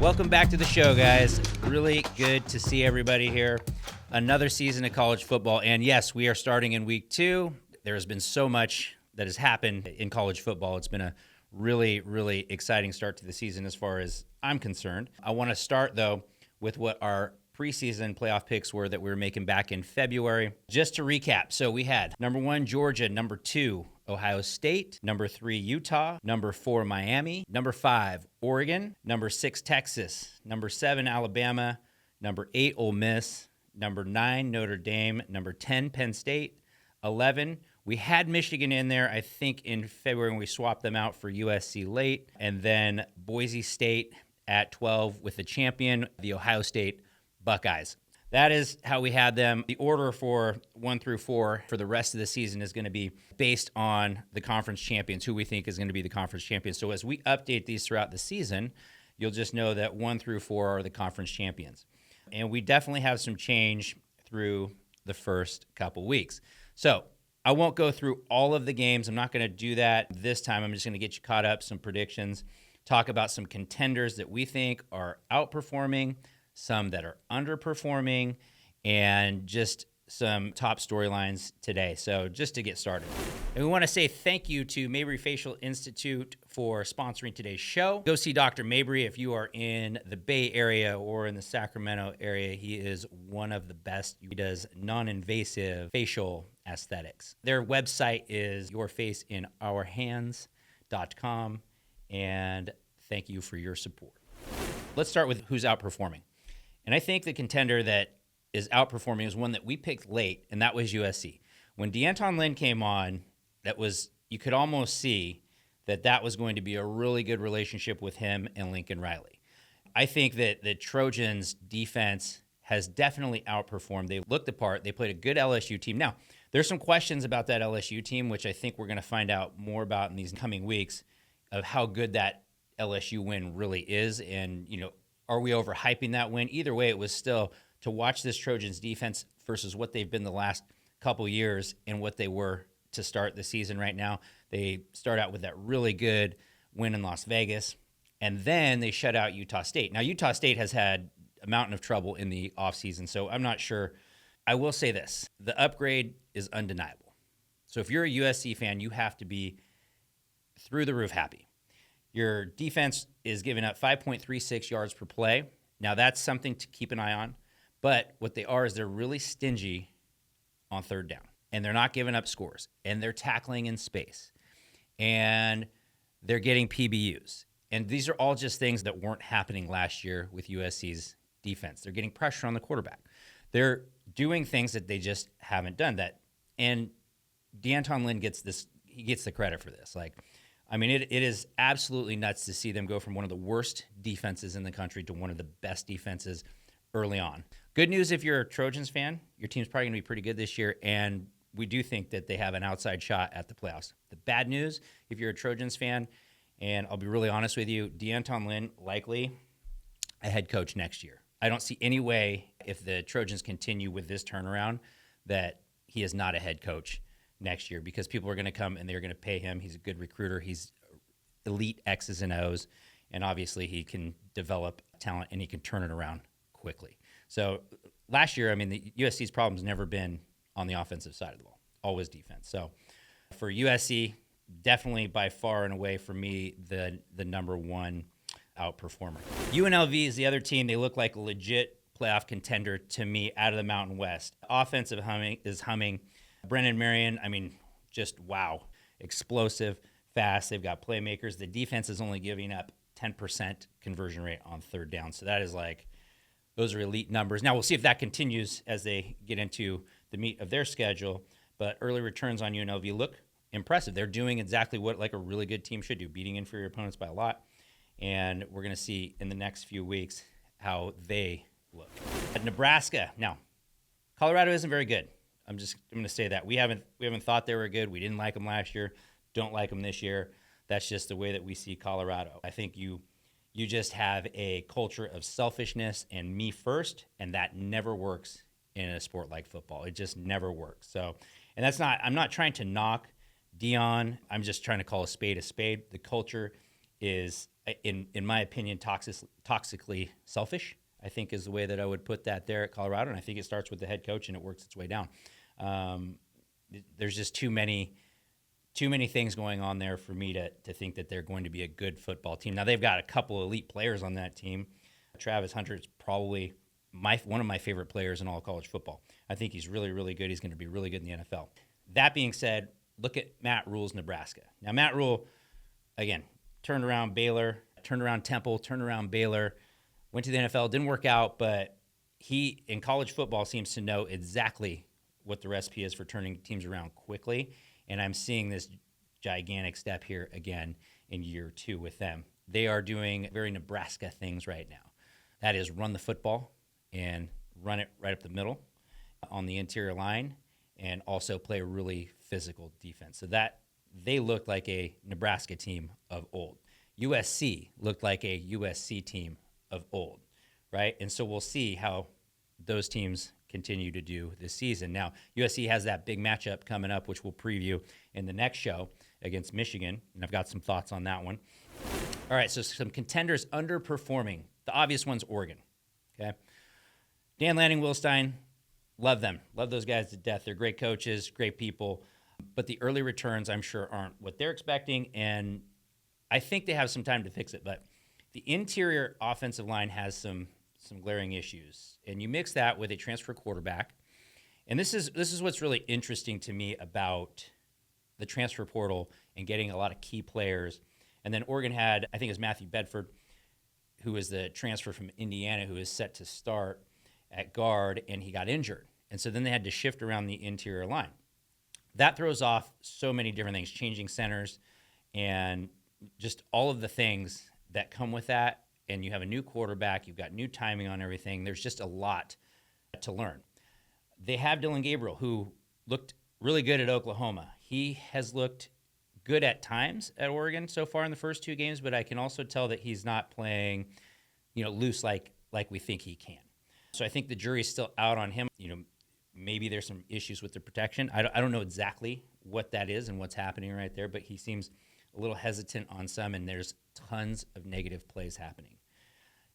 Welcome back to the show, guys. Really good to see everybody here. Another season of college football. And yes, we are starting in week 2. There has been so much that has happened in college football. It's been a really, really exciting start to the season as far as I'm concerned. I want to start, though, with what our preseason playoff picks were that we were making back in February. Just to recap, so we had number 1, Georgia, number 2, Ohio State, number 3, Utah, number 4, Miami, number 5, Oregon, number 6, Texas, number 7, Alabama, number 8, Ole Miss, number 9, Notre Dame, number 10, Penn State, 11, we had Michigan in there, I think, in February when we swapped them out for USC late, and then Boise State at 12 with the champion, the Ohio State Buckeyes. That is how we had them. The order for 1 through 4 for the rest of the season is going to be based on the conference champions, who we think is going to be the conference champions. So as we update these throughout the season, you'll just know that 1 through 4 are the conference champions. And we definitely have some change through the first couple weeks. So I won't go through all of the games. I'm not going to do that this time. I'm just going to get you caught up, some predictions, talk about some contenders that we think are outperforming, some that are underperforming, and just some top storylines today. So just to get started. And we want to say thank you to Mabry Facial Institute for sponsoring today's show. Go see Dr. Mabry if you are in the Bay Area or in the Sacramento area. He is one of the best. He does non-invasive facial aesthetics. Their website is yourfaceinourhands.com, and thank you for your support. Let's start with who's outperforming. And I think the contender that is outperforming is one that we picked late, and that was USC. When D'Anton Lynn came on, you could almost see that was going to be a really good relationship with him and Lincoln Riley. I think that the Trojans' defense has definitely outperformed. They looked the part. They played a good LSU team. Now, there's some questions about that LSU team, which I think we're going to find out more about in these coming weeks, of how good that LSU win really is, and, are we overhyping that win? Either way, it was still to watch this Trojans defense versus what they've been the last couple years and what they were to start the season right now. They start out with that really good win in Las Vegas, and then they shut out Utah State. Now, Utah State has had a mountain of trouble in the offseason, so I'm not sure. I will say this. The upgrade is undeniable. So if you're a USC fan, you have to be through the roof happy. Your defense is giving up 5.36 yards per play. Now, that's something to keep an eye on. But what they are is they're really stingy on third down. And they're not giving up scores. And they're tackling in space. And they're getting PBUs. And these are all just things that weren't happening last year with USC's defense. They're getting pressure on the quarterback. They're doing things that they just haven't done. And D'Anton Lynn gets the credit for this. It is absolutely nuts to see them go from one of the worst defenses in the country to one of the best defenses early on. Good news if you're a Trojans fan, your team's probably going to be pretty good this year, and we do think that they have an outside shot at the playoffs. The bad news, if you're a Trojans fan, and I'll be really honest with you, D'Anton Lynn likely a head coach next year. I don't see any way, if the Trojans continue with this turnaround, that he is not a head coach next year, because people are going to come and they're going to pay him. He's a good recruiter. He's elite X's and O's, and obviously he can develop talent and he can turn it around quickly. So last year, the USC's problem's never been on the offensive side of the ball, always defense. So for USC, definitely by far and away for me, the number one outperformer. UNLV is the other team. They look like a legit playoff contender to me out of the Mountain West. Offensive is humming. Brennan Marion, just wow. Explosive, fast. They've got playmakers. The defense is only giving up 10% conversion rate on third down. So that is those are elite numbers. Now we'll see if that continues as they get into the meat of their schedule. But early returns on UNLV look impressive. They're doing exactly what a really good team should do, beating inferior opponents by a lot. And we're going to see in the next few weeks how they look. At Nebraska, now, Colorado isn't very good. I'm going to say that. We haven't thought they were good. We didn't like them last year. Don't like them this year. That's just the way that we see Colorado. I think you just have a culture of selfishness and me first, and that never works in a sport like football. It just never works. So, and I'm not trying to knock Dion. I'm just trying to call a spade a spade. The culture is in my opinion, toxically selfish, I think is the way that I would put that there at Colorado. And I think it starts with the head coach and it works its way down. There's just too many things going on there for me to think that they're going to be a good football team. Now, they've got a couple elite players on that team. Travis Hunter is probably one of my favorite players in all of college football. I think he's really, really good. He's going to be really good in the NFL. That being said, look at Matt Rule's Nebraska. Now, Matt Rule, again, turned around Baylor, turned around Temple, turned around Baylor, went to the NFL, didn't work out, but he, in college football, seems to know exactly what the recipe is for turning teams around quickly. And I'm seeing this gigantic step here again in year 2 with them. They are doing very Nebraska things right now. That is run the football and run it right up the middle on the interior line and also play a really physical defense. So that they looked like a Nebraska team of old. USC looked like a USC team of old, right? And so we'll see how those teams continue to do this season. Now, USC has that big matchup coming up, which we'll preview in the next show against Michigan, and I've got some thoughts on that one. All right, so some contenders underperforming. The obvious one's Oregon, okay? Dan Lanning, Will Stein, love them. Love those guys to death. They're great coaches, great people, but the early returns, I'm sure, aren't what they're expecting, and I think they have some time to fix it, but the interior offensive line has some glaring issues. And you mix that with a transfer quarterback. And this is what's really interesting to me about the transfer portal and getting a lot of key players. And then Oregon had, I think it was Matthew Bedford, who was the transfer from Indiana, who is set to start at guard, and he got injured. And so then they had to shift around the interior line. That throws off so many different things, changing centers and just all of the things that come with that. And you have a new quarterback, you've got new timing on everything. There's just a lot to learn. They have Dylan Gabriel, who looked really good at Oklahoma. He has looked good at times at Oregon so far in the first 2 games, but I can also tell that he's not playing, loose like we think he can. So I think the jury's still out on him. Maybe there's some issues with the protection. I don't know exactly what that is and what's happening right there, but he seems a little hesitant on some, and there's tons of negative plays happening.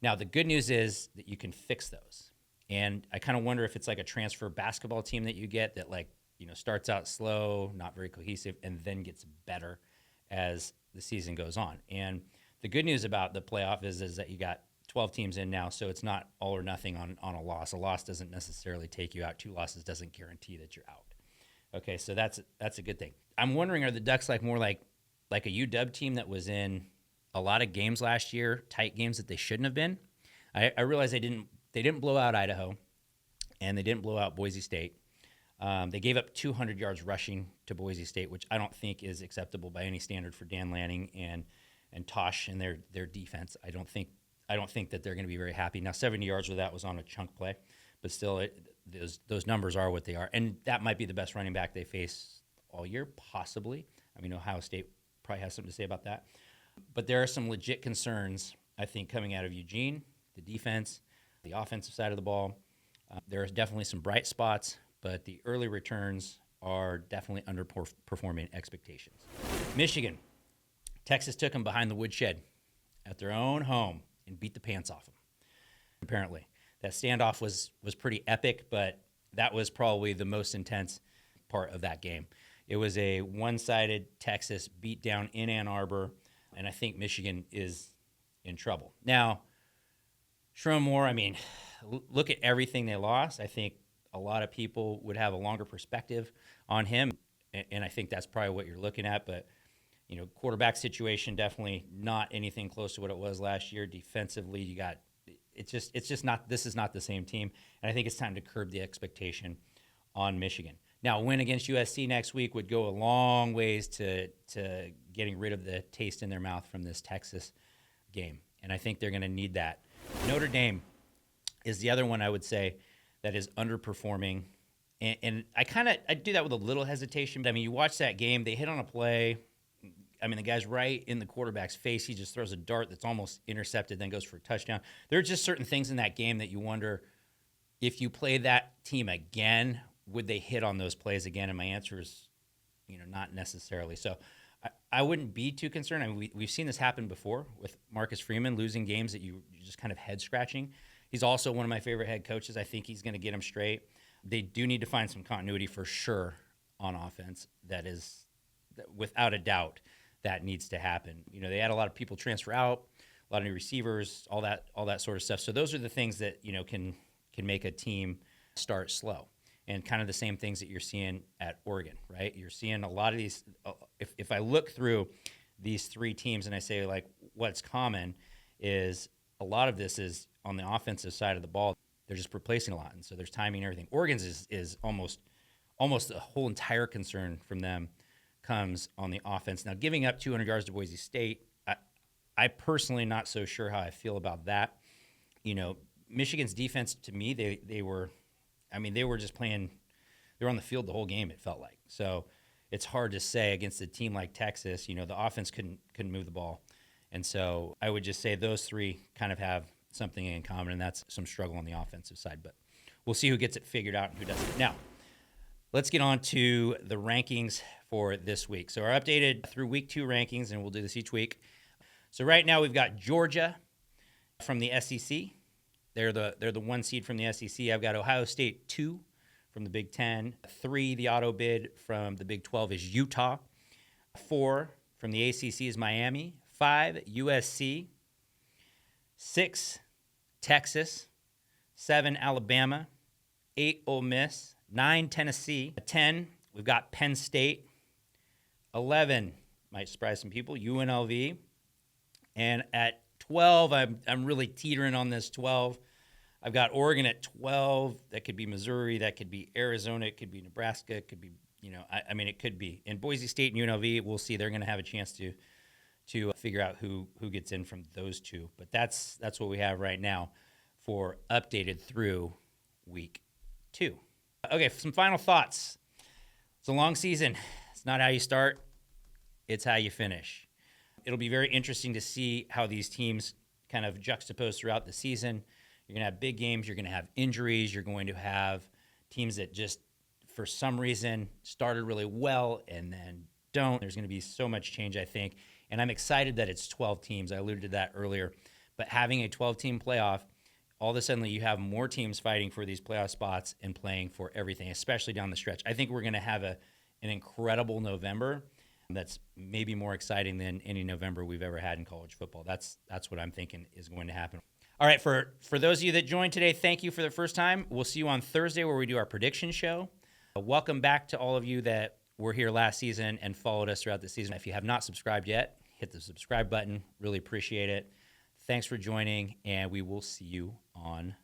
Now, the good news is that you can fix those. And I kind of wonder if it's like a transfer basketball team that you get that starts out slow, not very cohesive, and then gets better as the season goes on. And the good news about the playoff is that you got 12 teams in now, so it's not all or nothing on a loss. A loss doesn't necessarily take you out. 2 losses doesn't guarantee that you're out. Okay, so that's a good thing. I'm wondering, are the Ducks more like a UW team that was in a lot of games last year, tight games that they shouldn't have been? I realize they didn't blow out Idaho, and they didn't blow out Boise State. They gave up 200 yards rushing to Boise State, which I don't think is acceptable by any standard for Dan Lanning and Tosh and their defense. I don't think that they're going to be very happy. Now, 70 yards with that was on a chunk play, but still, those numbers are what they are, and that might be the best running back they face all year, possibly. I mean, Ohio State probably has something to say about that. But there are some legit concerns, I think, coming out of Eugene, the defense, the offensive side of the ball. There are definitely some bright spots, but the early returns are definitely underperforming expectations. Michigan. Texas took them behind the woodshed at their own home and beat the pants off them, apparently. That standoff was pretty epic, but that was probably the most intense part of that game. It was a one-sided Texas beatdown in Ann Arbor, and I think Michigan is in trouble. Now, Sherrone Moore, look at everything they lost. I think a lot of people would have a longer perspective on him, and I think that's probably what you're looking at. But, quarterback situation, definitely not anything close to what it was last year. Defensively, it's just not, this is not the same team, and I think it's time to curb the expectation on Michigan. Now, a win against USC next week would go a long ways to getting rid of the taste in their mouth from this Texas game, and I think they're going to need that. Notre Dame is the other one I would say that is underperforming, and I do that with a little hesitation. You watch that game, they hit on a play. The guy's right in the quarterback's face. He just throws a dart that's almost intercepted, then goes for a touchdown. There are just certain things in that game that you wonder, if you play that team again, would they hit on those plays again? And my answer is, not necessarily. So I wouldn't be too concerned. I mean, we've seen this happen before with Marcus Freeman losing games that you're just kind of head scratching. He's also one of my favorite head coaches. I think he's going to get them straight. They do need to find some continuity for sure on offense. Without a doubt, that needs to happen. They had a lot of people transfer out, a lot of new receivers, all that sort of stuff. So those are the things that can make a team start slow. And kind of the same things that you're seeing at Oregon, right? You're seeing a lot of these. If I look through these three teams and I say, like, what's common is a lot of this is on the offensive side of the ball. They're just replacing a lot, and so there's timing and everything. Oregon's is almost a whole entire concern from them comes on the offense. Now, giving up 200 yards to Boise State, I personally not so sure how I feel about that. Michigan's defense, to me, they were just playing. They were on the field the whole game, it felt like. So it's hard to say against a team like Texas. The offense couldn't move the ball, and so I would just say those three kind of have something in common, and that's some struggle on the offensive side. But we'll see who gets it figured out and who doesn't. Now, let's get on to the rankings for this week. So our updated through week 2 rankings, and we'll do this each week. So right now we've got Georgia from the SEC. They're the 1 seed from the SEC. I've got Ohio State 2 from the Big 10. 3, the auto bid from the Big 12 is Utah. 4 from the ACC is Miami. 5, USC. 6, Texas. 7, Alabama. 8, Ole Miss. 9, Tennessee. 10, we've got Penn State. 11, might surprise some people, UNLV. And at 12, I'm really teetering on this 12. I've got Oregon at 12. That could be Missouri. That could be Arizona. It could be Nebraska. It could be, it could be. And Boise State and UNLV, we'll see. They're going to have a chance to figure out who gets in from those two. But that's what we have right now for updated through week 2. Okay, some final thoughts. It's a long season. It's not how you start. It's how you finish. It'll be very interesting to see how these teams kind of juxtapose throughout the season. You're going to have big games. You're going to have injuries. You're going to have teams that just, for some reason, started really well and then don't. There's going to be so much change, I think. And I'm excited that it's 12 teams. I alluded to that earlier. But having a 12-team playoff, all of a sudden you have more teams fighting for these playoff spots and playing for everything, especially down the stretch. I think we're going to have an incredible November that's maybe more exciting than any November we've ever had in college football. That's what I'm thinking is going to happen. All right, for those of you that joined today, thank you for the first time. We'll see you on Thursday where we do our prediction show. Welcome back to all of you that were here last season and followed us throughout the season. If you have not subscribed yet, hit the subscribe button. Really appreciate it. Thanks for joining, and we will see you on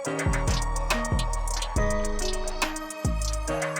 Thursday.